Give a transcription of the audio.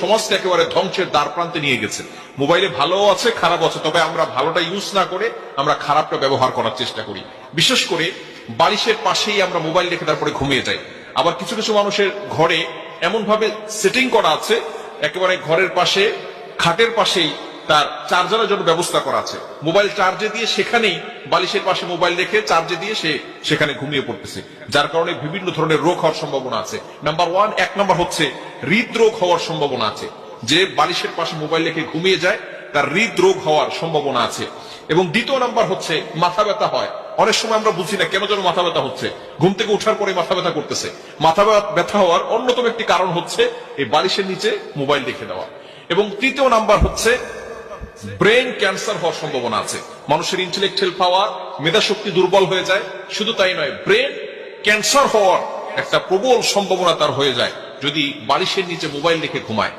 সমাজকে একেবারে ধ্বংসের দ্বার প্রান্তে নিয়ে গেছে। মোবাইলে ভালো আছে, খারাপ আছে, তবে আমরা ভালোটা ইউজ না করে আমরা খারাপটা ব্যবহার করার চেষ্টা করি। বিশেষ করে বালিশের পাশেই আমরা মোবাইল রেখে তারপরে ঘুমিয়ে যাই। আবার কিছু কিছু মানুষের ঘরে এমন ভাবে সেটিং করা আছে, একেবারে ঘরের পাশে খাটের পাশেই তার চার্জারের জন্য ব্যবস্থা করা আছে। মোবাইল চার্জে দিয়ে সেখানেই বালিশের পাশে মোবাইল রেখে চার্জে দিয়ে সে সেখানে ঘুমিয়ে পড়তেছে, যার কারণে বিভিন্ন ধরনের রোগ হওয়ার সম্ভাবনা আছে। নাম্বার ওয়ান, এক নাম্বার হচ্ছে হৃদরোগ হওয়ার সম্ভাবনা আছে। যে বালিশের পাশে মোবাইল রেখে ঘুমিয়ে যায় তার হৃদরোগ হওয়ার সম্ভাবনা আছে। এবং দ্বিতীয় নাম্বার হচ্ছে মাথা ব্যথা হয়। অনেক সময় আমরা বুঝি না কেন যেন মাথা ব্যথা হচ্ছে, ঘুম থেকে ওঠার পরে মাথা ব্যথা করতেছে। মাথা ব্যথা হওয়ার অন্যতম একটি কারণ হচ্ছে এই বালিশের নিচে মোবাইল রেখে দেওয়া। এবং তৃতীয় নাম্বার হচ্ছে ব্রেন ক্যান্সার হওয়ার সম্ভাবনা আছে। মানুষের ইন্টেলেকচুয়াল পাওয়ার, মেধা শক্তি দুর্বল হয়ে যায়। শুধু তাই নয়, ব্রেন ক্যান্সার হওয়ার একটা প্রবল সম্ভাবনা তার হয়ে যায় যদি বালিশের নিচে মোবাইল রেখে ঘুমায়।